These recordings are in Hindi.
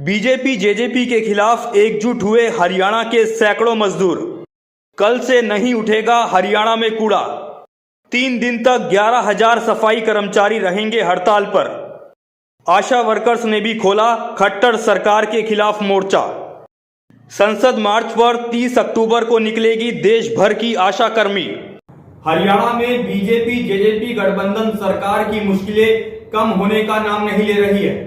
बीजेपी जेजेपी के खिलाफ एकजुट हुए हरियाणा के सैकड़ों मजदूर। कल से नहीं उठेगा हरियाणा में कूड़ा। 3 दिन तक 11,000 सफाई कर्मचारी रहेंगे हड़ताल पर। आशा वर्कर्स ने भी खोला खट्टर सरकार के खिलाफ मोर्चा। संसद मार्च पर 30 अक्टूबर को निकलेगी देश भर की आशा कर्मी। हरियाणा में बीजेपी जेजेपी गठबंधन सरकार की मुश्किलें कम होने का नाम नहीं ले रही है।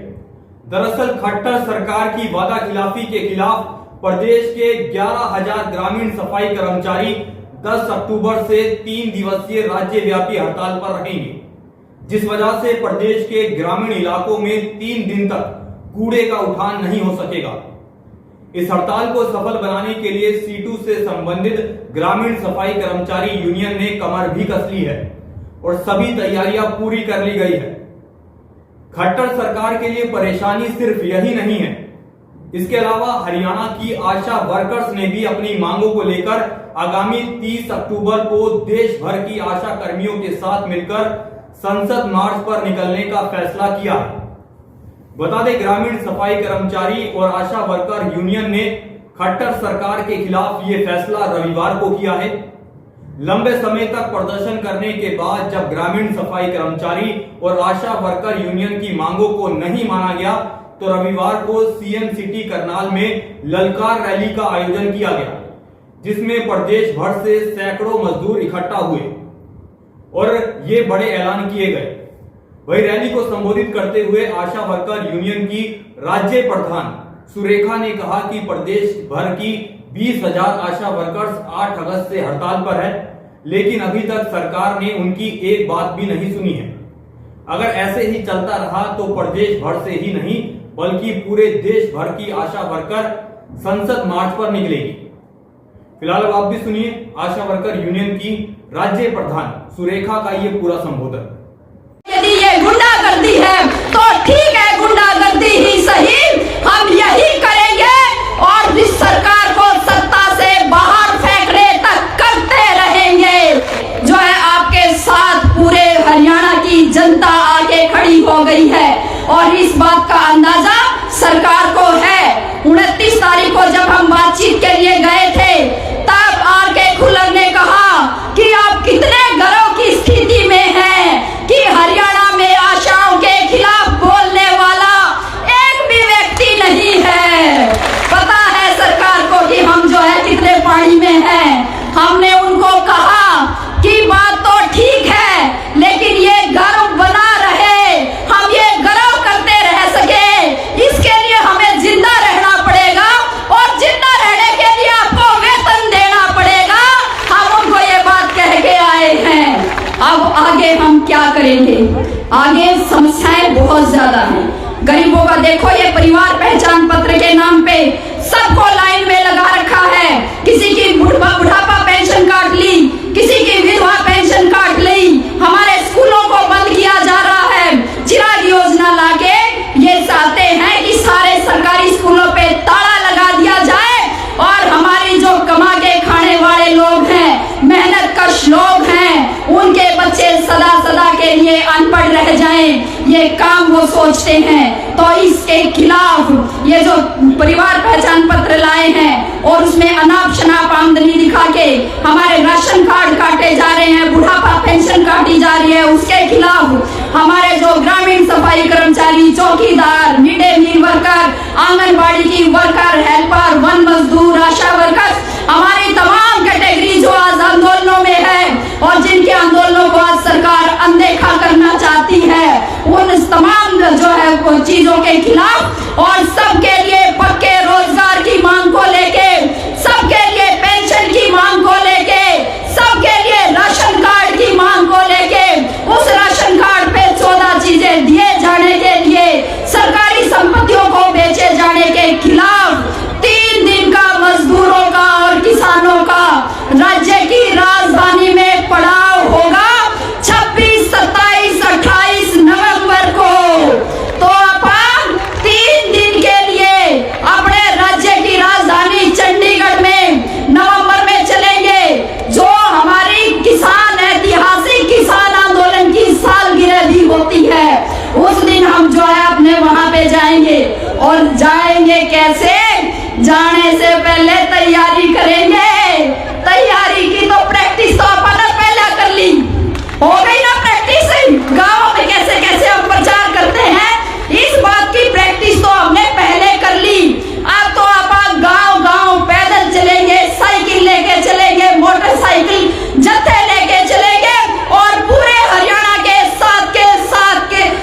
दरअसल खट्टर सरकार की वादा खिलाफी के खिलाफ प्रदेश के 11,000 ग्रामीण सफाई कर्मचारी 10 अक्टूबर से 3 दिवसीय राज्यव्यापी हड़ताल पर रहेंगे, जिस वजह से प्रदेश के ग्रामीण इलाकों में 3 दिन तक कूड़े का उठान नहीं हो सकेगा। इस हड़ताल को सफल बनाने के लिए सीटू से संबंधित ग्रामीण सफाई कर्मचारी यूनियन ने कमर भी कस ली है और सभी तैयारियां पूरी कर ली गई है। खट्टर सरकार के लिए परेशानी सिर्फ यही नहीं है, इसके अलावा हरियाणा की आशा वर्कर्स ने भी अपनी मांगों को लेकर आगामी 30 अक्टूबर को देश भर की आशा कर्मियों के साथ मिलकर संसद मार्च पर निकलने का फैसला किया है। बता दें, ग्रामीण सफाई कर्मचारी और आशा वर्कर यूनियन ने खट्टर सरकार के खिलाफ ये फैसला रविवार को किया है। लंबे समय तक प्रदर्शन करने के बाद जब ग्रामीण सफाई कर्मचारी और आशा वर्कर यूनियन की मांगों को नहीं माना गया, तो रविवार को सीएम सिटी करनाल में ललकार रैली का आयोजन किया गया, जिसमें प्रदेश भर से सैकड़ों मजदूर इकट्ठा हुए और ये बड़े ऐलान किए गए। वही रैली को संबोधित करते हुए आशा वर्कर यूनियन की राज्य प्रधान सुरेखा ने कहा कि प्रदेश भर की 20,000 आशा वर्कर्स 8 अगस्त से हड़ताल पर है, लेकिन अभी तक सरकार ने उनकी एक बात भी नहीं सुनी है। अगर ऐसे ही चलता रहा तो प्रदेश भर से ही नहीं बल्कि पूरे देश भर की आशा वर्कर संसद मार्च पर निकलेगी। फिलहाल अब आप भी सुनिए आशा वर्कर यूनियन की राज्य प्रधान सुरेखा का ये पूरा संबोधन। यदि ये गुंडागर्दी है तो ठीक है, गुंडागर्दी ही सही, हम यही करेंगे और इस सरकार को सत्ता से बाहर फेंकने तक करते रहेंगे। जो है आपके साथ पूरे हरियाणा की जनता आगे खड़ी हो गई है और इस बात का अंदाजा सरकार को है। 29 तारीख को जब हम बातचीत के लिए गए थे, तब आर.के. खुल्लर ने कहा कि आप कितने गर्व की स्थिति में हैं कि हरियाणा में आशाओं के खिलाफ बोलने वाला एक भी व्यक्ति नहीं है। पता है सरकार को कि हम जो है कितने पानी में हैं। हमने उनको कहा कि बात तो ठीक है, लेकिन ये गर्व बना रहे, हम ये गर्व करते रह सके, इसके लिए हमें जिंदा रहना पड़ेगा और जिंदा रहने के लिए आपको वेतन देना पड़ेगा। हम उनको ये बात कह के आए हैं। अब आगे हम क्या करेंगे? आगे समस्याएं बहुत ज्यादा हैं। गरीबों का देखो, ये परिवार पहचान पत्र के नाम पे सबको लाइन में लगा रखा है। किसी की बुढ़ापा पेंशन काट ली, किसी की विधवा पेंशन काट ली। हमारे स्कूलों को बंद किया जा रहा है। चिराग योजना लाके ये चाहते हैं कि सारे सरकारी स्कूलों पे ताला लगा दिया जाए और हमारी जो कमा के खाने वाले लोग हैं, मेहनत कश लोग हैं, उनके बच्चे सदा सदा के लिए अनपढ़ रह जाएं, ये काम वो सोचते हैं। तो इसके खिलाफ ये जो परिवार पहचान पत्र लाए हैं और उसमें अनाप शनाप आमदनी दिखा के हमारे राशन कार्ड काटे जा रहे हैं, बुढ़ापा पेंशन काटी जा रही है, उसके खिलाफ हमारे जो ग्रामीण सफाई कर्मचारी, चौकीदार, mid day meal worker, anganwadi की वर्कर, हेल्पर, वन मजदूर, आशा वर्कर, हमारी तमाम कैटेगरी जो आज आंदोलनों में है और जिनके आंदोलनों को आज सरकार अनदेखा करना चाहती है, उन तमाम जो है चीजों के खिलाफ और सबके लिए पक्के रोजगार की मांग को लेके, सबके लिए पेंशन की मांग को लेके, सबके लिए राशन कार्ड की मांग को लेके, उस राशन कार्ड पे 14 चीजें दिए जाने के लिए, सरकारी संपत्तियों को बेचे जाने के खिलाफ 3 दिन का मजदूरों का और किसानों का राज्य की राजधानी में पड़ाव होगा 26, 27, 28 नवंबर को। तो अपन 3 दिन जाएंगे कैसे, जाने से पहले तैयारी करेंगे। तैयारी की तो प्रैक्टिस तो अपन ने पहले कर ली, हो गई ना प्रैक्टिस। गाँव में कैसे कैसे हम प्रचार करते हैं, इस बात की प्रैक्टिस तो हमने पहले कर ली। अब तो अपन गांव गांव पैदल चलेंगे, साइकिल लेके चलेंगे, मोटरसाइकिल जत्थे लेके चलेंगे और पूरे हरियाणा के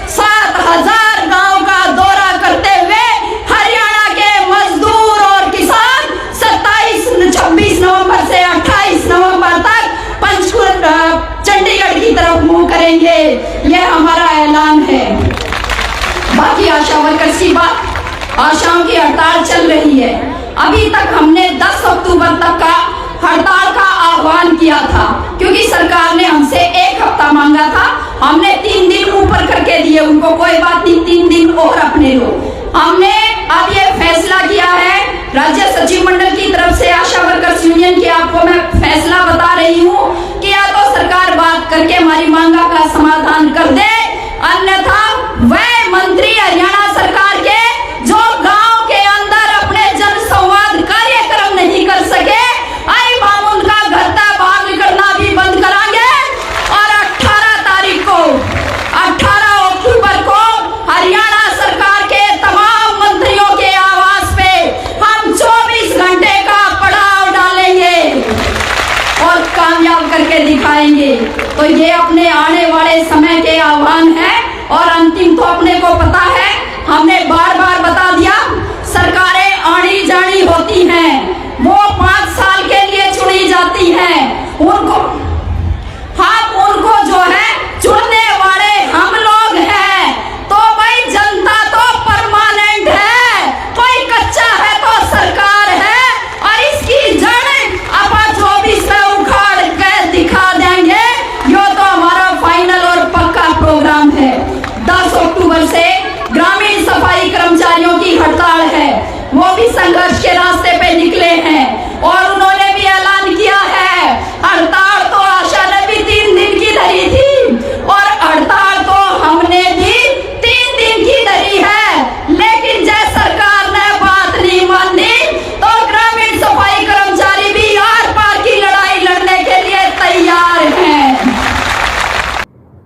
7,000 गांव का दौरा करते हुए हरियाणा के मजदूर और किसान 26 नवंबर से 28 नवंबर तक पंचकुला चंडीगढ़ की तरफ मुंह करेंगे। यह हमारा ऐलान है। बाकी आशा वर्कर्स की बात, आशाओं की हड़ताल चल रही है। अभी तक हमने 10 अक्टूबर तक का हड़ताल का आह्वान किया था, क्योंकि सरकार ने हमसे 1 हफ्ता मांगा था। हमने 3 दिन ऊपर करके दिए उनको, कोई बात नहीं, 3 दिन और अपने लो। हमने अब ये फैसला किया है राज्य सचिव मंडल की तरफ से, आशा वर्कर्स यूनियन की आपको मैं फैसला बता रही हूँ कि या तो सरकार बात करके हमारी मांगा का समाधान कर दे, अन्यथा वह मंत्री हरियाणा सरकार के जो गांव के अंदर अपने जन संवाद कार्यक्रम नहीं कर सके, आई हम उनका घर तक बाहर निकलना भी बंद कराएंगे। और 18 अक्टूबर को हरियाणा सरकार के तमाम मंत्रियों के आवास पे हम 24 घंटे का पड़ाव डालेंगे और कामयाब करके दिखाएंगे। तो ये अपने आने वाले समय के आह्वान है। और अंतिम तो अपने को पता है, हमने बार बार बता दिया, सरकारें आनी जानी होती हैं, वो 5 साल के लिए चुनी जाती हैं। उनको जो है चुनने वाले हम लोग हैं। तो भाई जनता तो परमानेंट है, कोई कच्चा है तो सरकार है, और इसकी जड़ अपन 24 में उखाड़ के दिखा देंगे। यो तो हमारा फाइनल और पक्का प्रोग्राम है। 10 अक्टूबर से ग्रामीण सफाई कर्मचारियों की हड़ताल है, वो भी संघर्ष के रास्ते पे निकले हैं और उन्होंने भी ऐलान किया है। हड़ताल तो आशा ने भी 3 दिन की धरी थी और हड़ताल तो हमने भी 3 दिन की धरी है, लेकिन जय सरकार ने बात नहीं मानी तो ग्रामीण सफाई कर्मचारी भी आर पार की लड़ाई लड़ने के लिए तैयार हैं।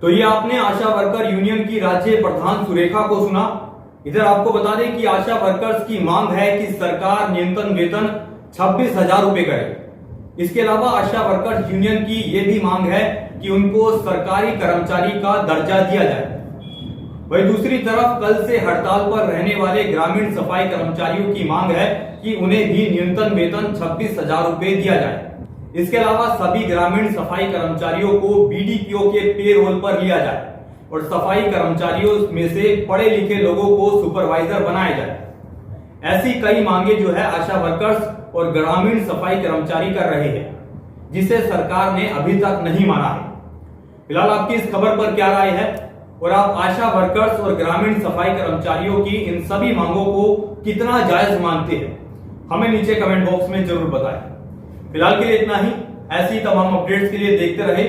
तो ये आपने आशा वर्कर यूनियन की राज्य प्रधान सुरेखा को सुना। इधर आपको बता दें कि आशा वर्कर्स की मांग है कि सरकार न्यूनतम वेतन 26,000 रुपए करे। इसके अलावा आशा वर्कर्स यूनियन की ये भी मांग है कि उनको सरकारी कर्मचारी का दर्जा दिया जाए। वहीं दूसरी तरफ कल से हड़ताल पर रहने वाले ग्रामीण सफाई कर्मचारियों की मांग है कि उन्हें भी न्यूनतम वेतन 26,000 रुपए दिया जाए। इसके अलावा सभी ग्रामीण सफाई कर्मचारियों को बीडीपीओ के पेरोल पर लिया जाए और सफाई कर्मचारियों में से पढ़े लिखे लोगों को सुपरवाइजर बनाया जाए। ऐसी कई मांगे जो है आशा वर्कर्स और ग्रामीण सफाई कर्मचारी कर रहे हैं, जिसे सरकार ने अभी तक नहीं माना है। फिलहाल आपकी इस खबर पर क्या राय है और आप आशा वर्कर्स और ग्रामीण सफाई कर्मचारियों की इन सभी मांगों को कितना जायज मानते हैं, हमें नीचे कमेंट बॉक्स में जरूर बताएं। फिलहाल के लिए इतना ही। ऐसी तमाम अपडेट्स के लिए देखते रहे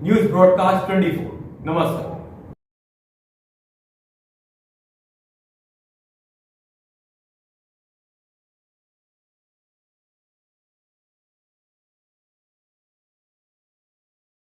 न्यूज ब्रॉडकास्ट 24। नमस्कार।